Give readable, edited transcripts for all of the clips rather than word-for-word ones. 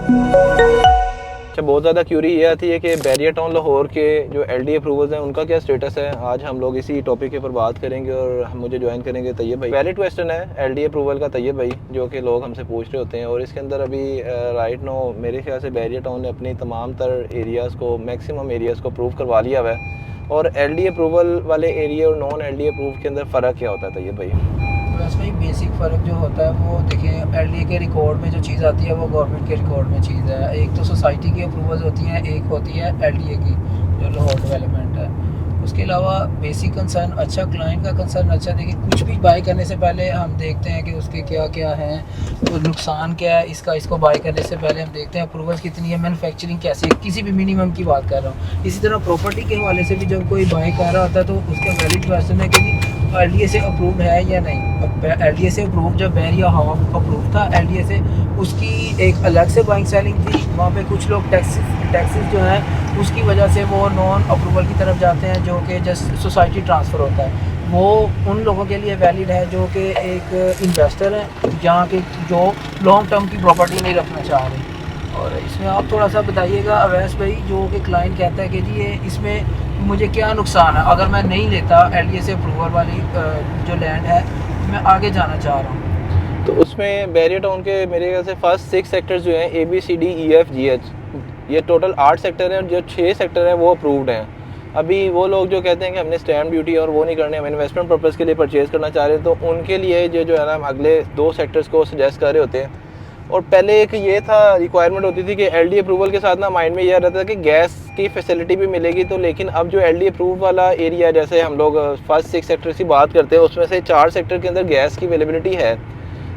अच्छा, बहुत ज़्यादा क्यूरी ये आती है कि बैरियर टाउन लाहौर के जो एलडी अप्रूवल्स हैं उनका क्या स्टेटस है। आज हम लोग इसी टॉपिक के ऊपर बात करेंगे और हम मुझे ज्वाइन करेंगे तैयब भाई। वैलिड क्वेश्चन है एलडी अप्रूवल का तैयब भाई, जो कि लोग हमसे पूछ रहे होते हैं। और इसके अंदर अभी राइट नो मेरे ख्याल से बैरियर टाउन ने अपनी तमाम तर एरियाज़ को, मैक्सिमम एरियाज़ को अप्रूव करवा लिया हुआ है। और एलडी अप्रूवल वाले एरिया और नॉन एलडी अप्रूव के अंदर फ़र्क क्या होता है तैयब भाई? बस भाई बेसिक फ़र्क जो होता है वो देखें, एलडीए के रिकॉर्ड में जो चीज़ आती है वो गवर्नमेंट के रिकॉर्ड में चीज़ है। एक तो सोसाइटी की अप्रूवल्स होती हैं, एक होती है एलडीए की जो लाहौर डेवलपमेंट है। उसके अलावा बेसिक कंसर्न अच्छा, क्लाइंट का कंसर्न अच्छा। देखिए, कुछ भी बाय करने से पहले हम देखते हैं कि उसके क्या क्या हैं, तो नुकसान क्या है इसका। इसको बाय करने से पहले हम देखते हैं अप्रूवल्स कितनी है, मैन्युफैक्चरिंग कैसी है, किसी भी मिनिमम की बात कर रहा हूँ। इसी तरह प्रॉपर्टी के हवाले से भी जब कोई बाय कर रहा होता है तो उसका वैलिड क्वेश्चन है कि एलडीए से अप्रूव्ड है या नहीं। अब एलडीए से अप्रूव जब बैरियर हाफ अप्रूव था एलडीए से, उसकी एक अलग से बाइंग सेलिंग थी। वहाँ पे कुछ लोग टैक्सेस जो है उसकी वजह से वो नॉन अप्रूवल की तरफ जाते हैं, जो कि जस्ट सोसाइटी ट्रांसफ़र होता है। वो उन लोगों के लिए वैलिड है जो कि एक इन्वेस्टर है, जहाँ के जो लॉन्ग टर्म की प्रॉपर्टी नहीं रखना चाह रहे। और इसमें आप थोड़ा सा बताइएगा अवैस भाई, जो कि क्लाइंट कहता है कि जी ये इसमें मुझे क्या नुकसान है अगर मैं नहीं लेता एलडीए से अप्रूवल वाली जो लैंड है, मैं आगे जाना चाह रहा हूँ। तो उसमें बैरियर टाउन के मेरे ख्याल से फर्स्ट 6 सेक्टर्स जो हैं ABCDEFGH, ये टोटल 8 सेक्टर हैं और जो 6 सेक्टर हैं वो अप्रूव्ड हैं। अभी वो लोग जो कहते हैं कि हमने स्टैम्प ड्यूटी और वो नहीं करने, हम इन्वेस्टमेंट पर्पज़ के लिए परचेज़ करना चाह रहे हैं, तो उनके लिए जो है ना हम अगले 2 सेक्टर्स को सजेस्ट कर रहे होते हैं। और पहले एक ये था रिक्वायरमेंट होती थी कि एलडी अप्रूवल के साथ ना माइंड में यह रहता था कि गैस की फैसिलिटी भी मिलेगी। तो लेकिन अब जो एलडी अप्रूव वाला एरिया, जैसे हम लोग फर्स्ट 6 सेक्टर की बात करते हैं, उसमें से 4 सेक्टर के अंदर गैस की अवेलेबिलिटी है,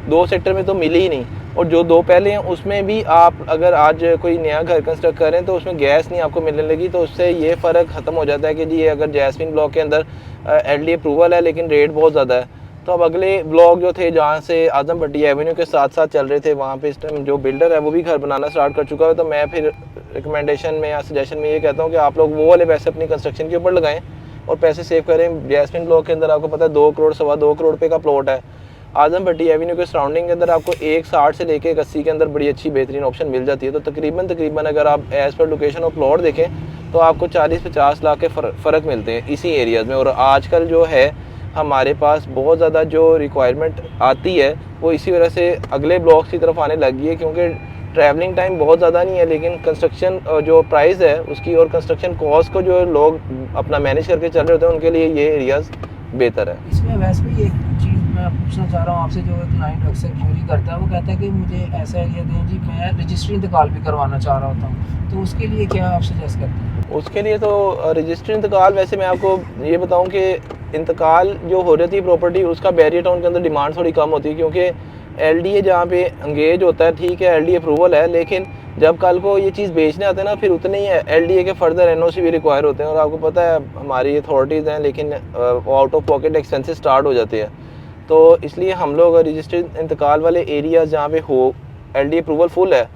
2 सेक्टर में तो मिली ही नहीं। और जो 2 पहले हैं उसमें भी आप अगर आज कोई नया घर कंस्ट्रक्ट करें तो उसमें गैस नहीं आपको मिलने लगी। तो उससे ये फ़र्क ख़त्म हो जाता है कि जी अगर जैस्मिन ब्लॉक के अंदर एलडी अप्रूवल है लेकिन रेट बहुत ज़्यादा है, तो अब अगले ब्लॉक जो थे जहाँ से आजम भट्टी एवेन्यू के साथ साथ चल रहे थे, वहाँ पे इस टाइम जो बिल्डर है वो भी घर बनाना स्टार्ट कर चुका है। तो मैं फिर रिकमेंडेशन में या सजेशन में ये कहता हूँ कि आप लोग वो वाले पैसे अपनी कंस्ट्रक्शन के ऊपर लगाएं और पैसे सेव करें। जैस्मिन ब्लॉक के अंदर आपको पता है 2 करोड़ 2.25 करोड़ रुपये का प्लॉट है। आजम भट्टी एवेन्यू के सराउंडिंग के अंदर आपको 1.60 से लेकर 1.80 के अंदर बड़ी अच्छी बेहतरीन ऑप्शन मिल जाती है। तो तकरीबन अगर आप एज़ पर लोकेशन और प्लॉट देखें तो आपको 40-50 लाख के फ़र्क मिलते हैं इसी एरियाज़ में। और आजकल जो है हमारे पास बहुत ज़्यादा जो रिक्वायरमेंट आती है वो इसी वजह से अगले ब्लॉक्स की तरफ आने लगी है, क्योंकि ट्रैवलिंग टाइम बहुत ज़्यादा नहीं है लेकिन कंस्ट्रक्शन जो प्राइस है उसकी और कंस्ट्रक्शन कॉस्ट को जो लोग अपना मैनेज करके चल रहे होते हैं उनके लिए ये एरियाज़ बेहतर है। इसमें वैसे भी एक चीज़ मैं पूछना चाह रहा हूँ आपसे, जो क्लाइंट अक्सर क्यूरी करता है, वो कहता है कि मुझे ऐसा एरिया दें जी, मैं रजिस्ट्री इंतकाल भी करवाना चाह रहा होता हूँ, तो उसके लिए क्या आप सजेस्ट करते हैं? उसके लिए तो रजिस्ट्री इंतकाल, वैसे मैं आपको ये बताऊं कि इंतकाल जो हो रही थी प्रॉपर्टी उसका बैरियर टाउन के अंदर डिमांड थोड़ी कम होती है, क्योंकि एलडीए जहाँ पे एंगेज होता है, ठीक है एलडीए अप्रूवल है, लेकिन जब कल को ये चीज़ बेचने आते हैं ना फिर उतने ही एलडीए के फर्दर एनओसी भी रिक्वायर होते हैं। और आपको पता है हमारी अथॉरिटीज़ हैं लेकिन out of pocket expenses start हो जाते हैं। तो इसलिए हम लोग रजिस्ट्री इंतकाल वाले एरियाज़ जहाँ पे हो एलडीए अप्रूवल फुल है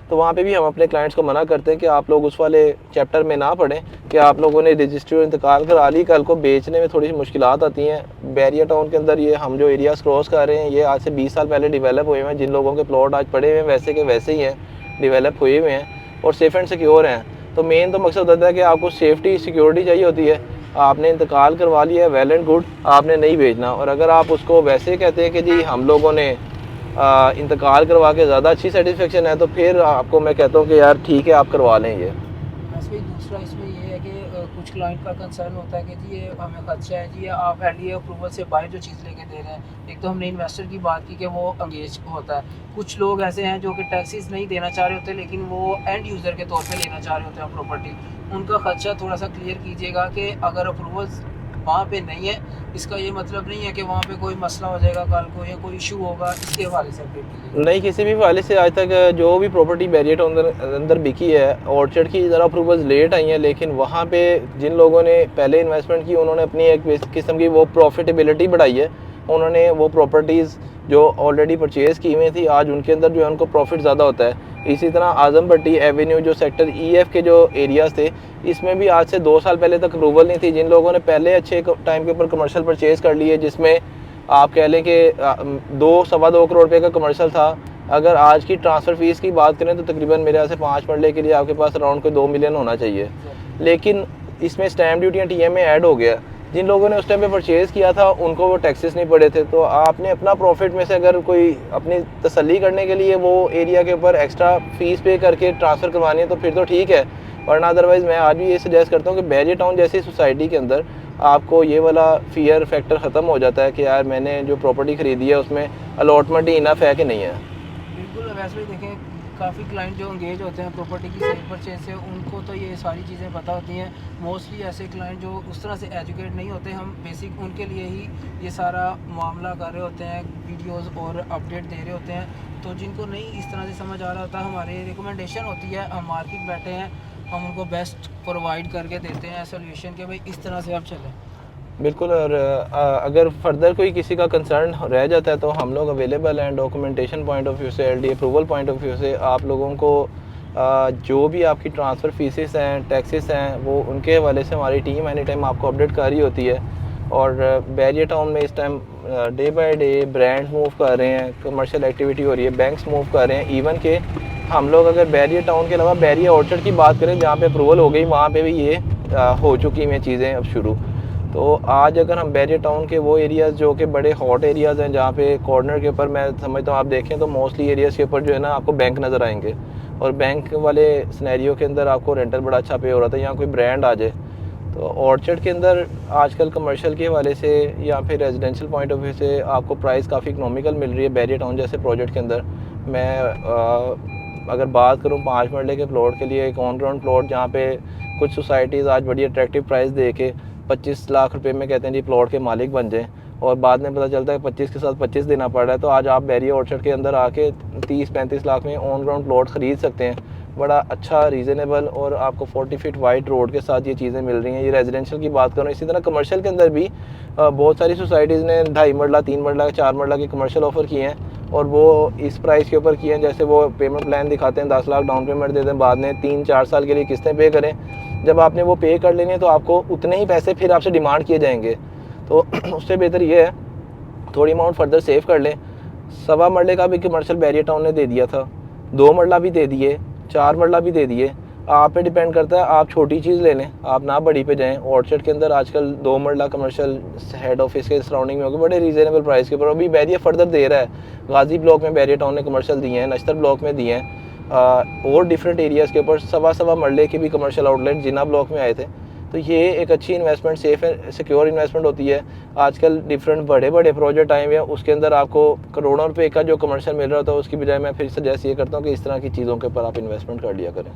तो वहाँ पे भी हम अपने क्लाइंट्स को मना करते हैं कि आप लोग उस वाले चैप्टर में ना पढ़ें कि आप लोगों ने रजिस्ट्री और इंतकाल करा ली, कल को बेचने में थोड़ी सी मुश्किलात आती हैं। बैरियर टाउन के अंदर ये हम जो एरियाज़ क्रॉस कर रहे हैं ये आज से 20 साल पहले डेवलप हुए हैं। जिन लोगों के प्लॉट आज पड़े हुए हैं वैसे के वैसे ही हैं, डेवलप हुए हुए हैं और सेफ़ एंड सिक्योर हैं। तो मेन तो मकसद होता है कि आपको सेफ्टी सिक्योरिटी चाहिए होती है। आपने इंतकाल करवा लिया है, वेल एंड गुड, आपने नहीं भेजना। और अगर आप उसको वैसे कहते हैं कि जी हम लोगों ने इंतकाल करवा के ज़्यादा अच्छी सेटिस्फेक्शन है, तो फिर आपको मैं कहता हूँ कि यार ठीक है आप करवा लें ये। वैसे भी दूसरा इसमें ये है कि कुछ क्लाइंट का कंसर्न होता है कि जी ये हमें खर्चा है जी, आप एलडीए अप्रूवल से बाहर जो चीज़ लेके दे रहे हैं। एक तो हमने इन्वेस्टर की बात की कि वो अंगेज होता है, कुछ लोग ऐसे हैं जो कि टैक्सेस नहीं देना चाह रहे होते लेकिन वो एंड यूज़र के तौर पे लेना चाह रहे होते हैं प्रॉपर्टी। उनका खर्चा थोड़ा सा क्लियर कीजिएगा कि अगर अप्रूवल्स वहाँ पे नहीं है, इसका ये मतलब नहीं है कि वहाँ पे कोई मसला हो जाएगा कल को या कोई इशू होगा, इसके हवाले से अपडेट कीजिए। नहीं, किसी भी हवाले से आज तक जो भी प्रॉपर्टी बैरियर अंदर बिकी है, ऑर्चर्ड की ज़रा अप्रूवल्स लेट आई हैं, लेकिन वहाँ पे जिन लोगों ने पहले इन्वेस्टमेंट की उन्होंने अपनी एक किस्म की वो प्रॉफिटेबिलिटी बढ़ाई है। उन्होंने वो प्रॉपर्टीज़ जो ऑलरेडी परचेज़ की हुई थी आज उनके अंदर जो है उनको प्रॉफिट ज़्यादा होता है। इसी तरह आजम भट्टी एवेन्यू जो सेक्टर EF के जो एरियाज़ थे, इसमें भी आज से 2 साल पहले तक अप्रूवल नहीं थी। जिन लोगों ने पहले अच्छे टाइम के ऊपर कमर्शियल परचेज़ कर लिए, जिसमें आप कह लें कि 2-2.25 करोड़ रुपये का कमर्शियल था, अगर आज की ट्रांसफ़र फ़ीस की बात करें तो तकरीबन मेरे यहाँ से 5 मरले के लिए आपके पास अराउंड कोई 2 मिलियन होना चाहिए। लेकिन इसमें स्टैम्प ड्यूटी या टीएमए ऐड हो गया। जिन लोगों ने उस टाइम पे परचेज़ किया था उनको वो टैक्सेस नहीं पड़े थे, तो आपने अपना प्रॉफिट में से अगर कोई अपनी तसल्ली करने के लिए वो एरिया के ऊपर एक्स्ट्रा फ़ीस पे करके ट्रांसफ़र करवानी है तो फिर तो ठीक है, वरना अदरवाइज़ मैं आज भी ये सजेस्ट करता हूँ कि बैरियर टाउन जैसी सोसाइटी के अंदर आपको ये वाला फ़ियर फैक्टर ख़त्म हो जाता है कि यार मैंने जो प्रॉपर्टी ख़रीदी है उसमें अलॉटमेंट ही इनफ है कि नहीं है। बिल्कुल, वैसे भी देखें काफ़ी क्लाइंट जो एंगेज होते हैं प्रॉपर्टी की सेल परचेज से, उनको तो ये सारी चीज़ें पता होती हैं। मोस्टली ऐसे क्लाइंट जो उस तरह से एजुकेट नहीं होते, हम बेसिक उनके लिए ही ये सारा मामला कर रहे होते हैं, वीडियोस और अपडेट दे रहे होते हैं। तो जिनको नहीं इस तरह से समझ आ रहा होता, हमारी रिकमेंडेशन होती है, हम मार्केट बैठे हैं, हम उनको बेस्ट प्रोवाइड करके देते हैं सोल्यूशन के भाई इस तरह से आप चलें। बिल्कुल। और अगर फर्दर कोई किसी का कंसर्न रह जाता है तो हम लोग अवेलेबल हैं डॉक्यूमेंटेशन पॉइंट ऑफ व्यू से, LD approval point of view से। आप लोगों को जो भी आपकी ट्रांसफ़र फीसेस हैं, टैक्सेस हैं, वो उनके हवाले से हमारी टीम एनी टाइम आपको अपडेट कर रही होती है। और बैरियर टाउन में इस time day by day brands move कर रहे हैं, कमर्शियल एक्टिविटी हो रही है, बैंक्स मूव कर रहे हैं। इवन के हम लोग अगर बैरियर टाउन के अलावा बैरियर ऑर्चर्ड की बात करें जहाँ पे अप्रूवल हो गई, वहाँ पे भी ये हो चुकी हैं चीज़ें अब शुरू। तो आज अगर हम बैरियर टाउन के वो एरियाज़ जो कि बड़े हॉट एरियाज़ हैं, जहाँ पे कॉर्नर के ऊपर मैं समझता हूँ आप देखें तो मोस्टली एरियाज़ के ऊपर जो है ना आपको बैंक नज़र आएंगे, और बैंक वाले सिनेरियो के अंदर आपको रेंटल बड़ा अच्छा पे हो रहा था, यहाँ कोई ब्रांड आ जाए। तो ऑर्चर्ड के अंदर आजकल कमर्शियल के हवाले से या फिर रेजिडेंशियल पॉइंट ऑफ व्यू से आपको प्राइस काफ़ी इकनॉमिकल मिल रही है बैरियर टाउन जैसे प्रोजेक्ट के अंदर। मैं अगर बात करूँ 5 मरले के प्लॉट के लिए, एक ऑन ग्राउंड प्लॉट जहाँ पे कुछ सोसाइटीज़ आज बड़ी अट्रैक्टिव प्राइस दे के 25 लाख रुपए में कहते हैं जी प्लॉट के मालिक बन जाएँ, और बाद में पता चलता है 25 के साथ 25 देना पड़ रहा है। तो आज आप बैरियर ऑर्चर्ड के अंदर आके 30-35 लाख में ऑन ग्राउंड प्लॉट ख़रीद सकते हैं, बड़ा अच्छा रीज़नेबल, और आपको 40 फीट वाइड रोड के साथ ये चीज़ें मिल रही हैं। ये रेजिडेंशियल की बात करूँ। इसी तरह कमर्शियल के अंदर भी बहुत सारी सोसाइटीज़ ने 2.5 मरला, 3 मरला, 4 मरला के कमर्शियल ऑफ़र किए हैं, और वो इस प्राइस के ऊपर किए हैं। जैसे वो पेमेंट प्लान दिखाते हैं, 10 लाख डाउन पेमेंट देते हैं, बाद में 3-4 साल के लिए किस्तें पे करें। जब आपने वो पे कर लेनी है तो आपको उतने ही पैसे फिर आपसे डिमांड किए जाएंगे। तो उससे बेहतर ये है थोड़ी अमाउंट फर्दर सेव कर लें। 1.25 मरले का भी कमर्शियल बैरियर टाउन ने दे दिया था, 2 मरला भी दे दिए, 4 मरला भी दे दिए। आप पे डिपेंड करता है, आप छोटी चीज़ ले लें, आप ना बड़ी पे जाएं। ऑर्चर्ड के अंदर आजकल 2 मरला कमर्शियल हेड ऑफिस के सराउंडिंग में होगा बड़े रीज़नेबल प्राइस के ऊपर। अभी बैरियर फर्दर दे रहा है, गाजी ब्लॉक में बैरियर टाउन ने कमर्शियल दिए हैं, नश्तर ब्लॉक में दिए हैं, और डिफरेंट एरियाज़ के ऊपर 1.25 मरले के भी कमर्शियल आउटलेट जिना ब्लॉक में आए थे। तो ये एक अच्छी इन्वेस्टमेंट, सेफ है, सिक्योर इन्वेस्टमेंट होती है। आजकल डिफरेंट बड़े बड़े प्रोजेक्ट आए हुए हैं, उसके अंदर आपको करोड़ों रुपए का जो कमर्शियल मिल रहा होता है, उसकी बजाय मैं फिर सजेस्ट ये करता हूँ कि इस तरह की चीज़ों के ऊपर आप इन्वेस्टमेंट कर लिया करें।